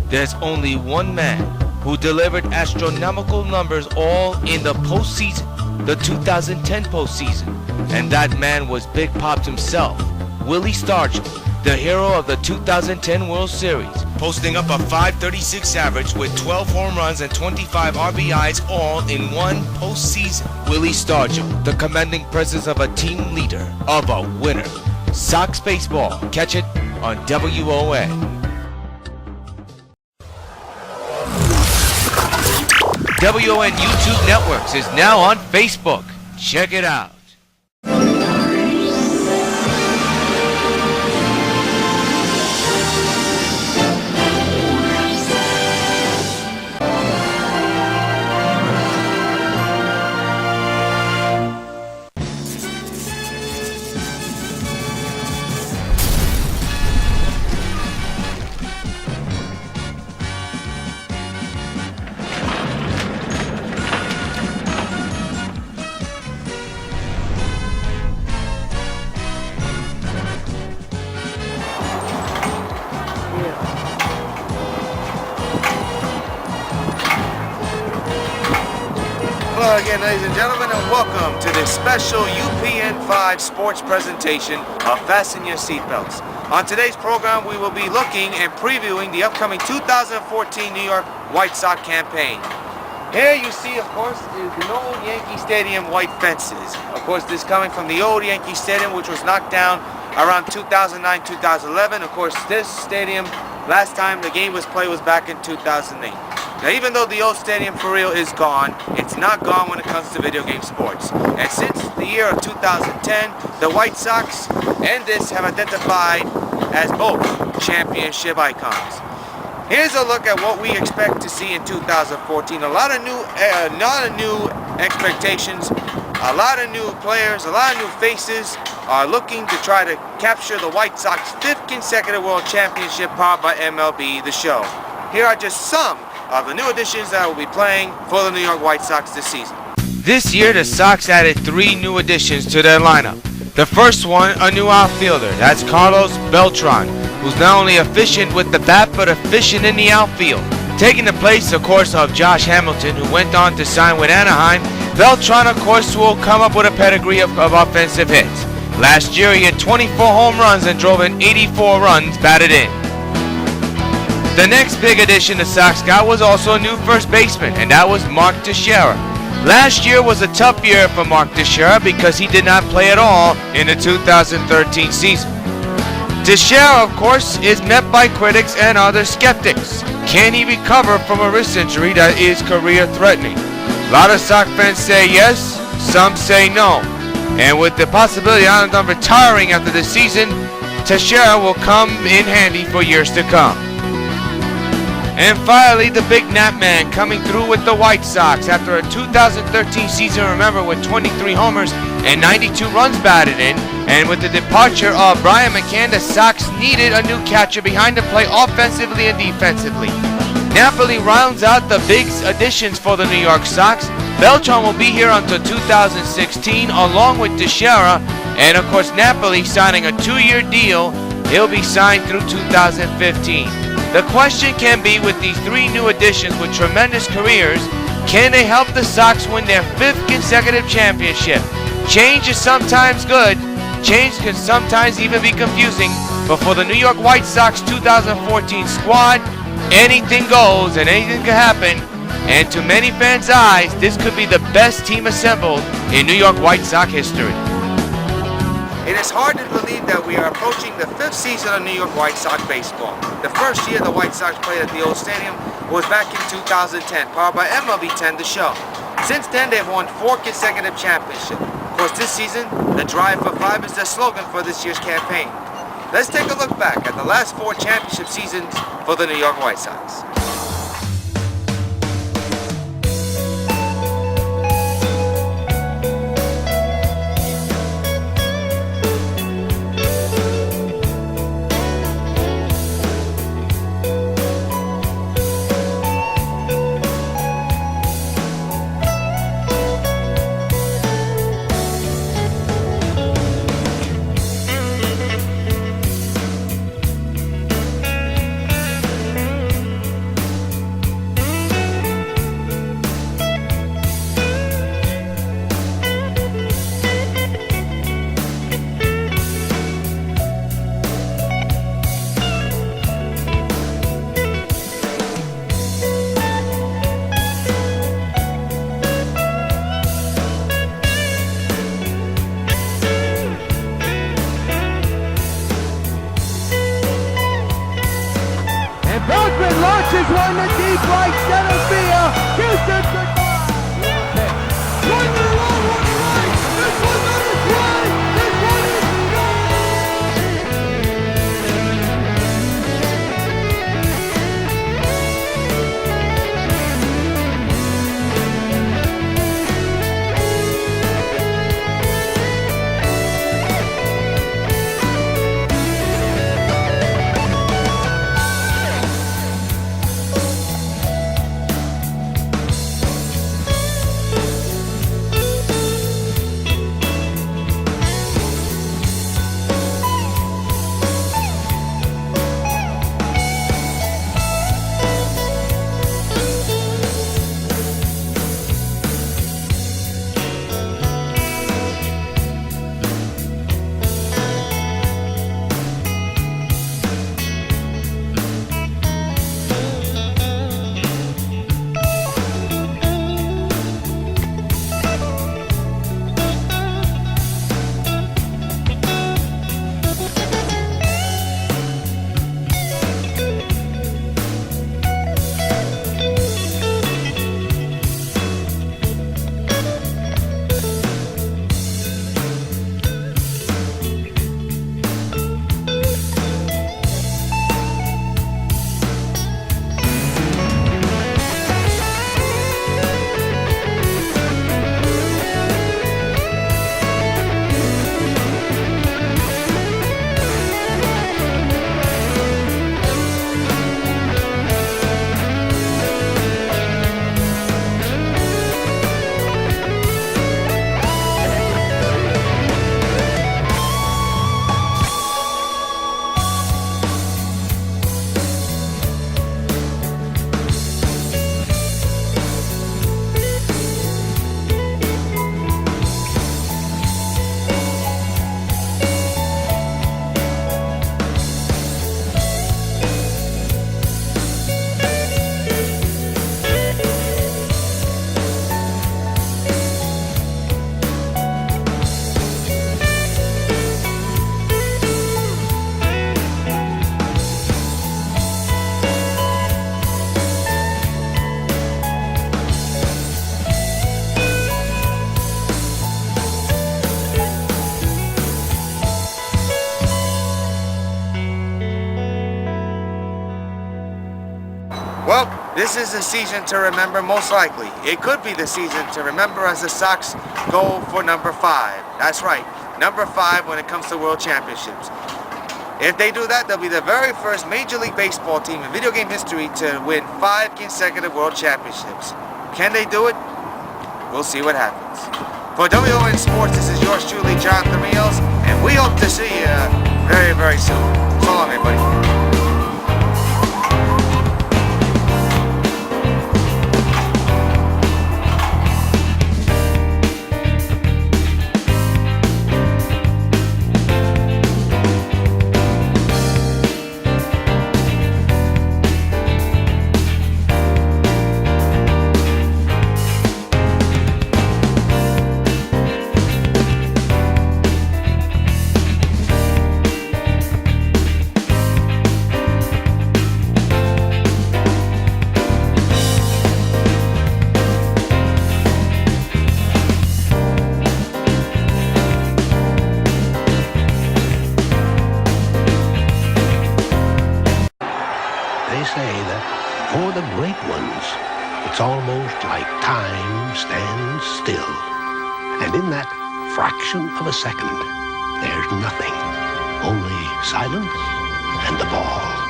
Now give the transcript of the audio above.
there's only one man who delivered astronomical numbers all in the postseason, the 2010 postseason. And that man was Big Pops himself, Willie Stargell, the hero of the 2010 World Series, posting up a .536 average with 12 home runs and 25 RBIs all in one postseason. Willie Stargell, the commanding presence of a team leader, of a winner. Sox baseball. Catch it on W.O.N. W.O.N. YouTube Networks is now on Facebook. Check it out. Hello again, ladies and gentlemen, and welcome to this special UPN5 sports presentation of Fasten Your Seatbelts. On today's program, we will be looking and previewing the upcoming 2014 New York White Sox campaign. Here you see, of course, is the old Yankee Stadium white fences. Of course, this is coming from the old Yankee Stadium, which was knocked down around 2009-2011. Of course, this stadium, last time the game was played was back in 2008. Now, even though the old stadium for real is gone, it's not gone when it comes to video game sports. And since the year of 2010, the White Sox and this have identified as both championship icons. Here's a look at what we expect to see in 2014. A lot of new expectations, a lot of new players, a lot of new faces are looking to try to capture the White Sox 5th consecutive World Championship powered by MLB The Show. Here are just some of the new additions that will be playing for the New York White Sox this season. This year, the Sox added 3 new additions to their lineup. The first one, a new outfielder. That's Carlos Beltran, who's not only efficient with the bat, but efficient in the outfield. Taking the place, of course, of Josh Hamilton, who went on to sign with Anaheim, Beltran, of course, will come up with a pedigree of offensive hits. Last year, he had 24 home runs and drove in 84 runs batted in. The next big addition the Sox got was also a new first baseman, and that was Mark Teixeira. Last year was a tough year for Mark Teixeira because he did not play at all in the 2013 season. Teixeira, of course, is met by critics and other skeptics. Can he recover from a wrist injury that is career-threatening? A lot of Sox fans say yes, some say no. And with the possibility of them retiring after the season, Teixeira will come in handy for years to come. And finally, the big Nap Man coming through with the White Sox after a 2013 season, remember, with 23 homers and 92 runs batted in. And with the departure of Brian McCann, the Sox needed a new catcher behind the plate offensively and defensively. Napoli rounds out the big additions for the New York Sox. Beltran will be here until 2016 along with Teixeira. And of course, Napoli signing a 2-year deal. He'll be signed through 2015. The question can be, with these 3 new additions with tremendous careers, can they help the Sox win their 5th consecutive championship? Change is sometimes good. Change can sometimes even be confusing. But for the New York White Sox 2014 squad, anything goes and anything can happen. And to many fans' eyes, this could be the best team assembled in New York White Sox history. It is hard to believe that we are approaching the 5th season of New York White Sox baseball. The first year the White Sox played at the old stadium was back in 2010, powered by MLB The Show. Since then, they've won 4 consecutive championships. Of course, this season, the Drive for 5 is the slogan for this year's campaign. Let's take a look back at the last 4 championship seasons for the New York White Sox. This is one to deep right center field. Houston goodbye. One to the long, one to right. This one's on its way. This one is Well, this is the season to remember most likely. It could be the season to remember as the Sox go for number 5. That's right, number 5 when it comes to World Championships. If they do that, they'll be the very first Major League Baseball team in video game history to win 5 consecutive World Championships. Can they do it? We'll see what happens. For W.O.N Sports, this is yours truly, Jonathan Rios, and we hope to see you very, very soon. So long, everybody. They say that for the great ones, it's almost like time stands still. And in that fraction of a second, there's nothing, only silence and the ball.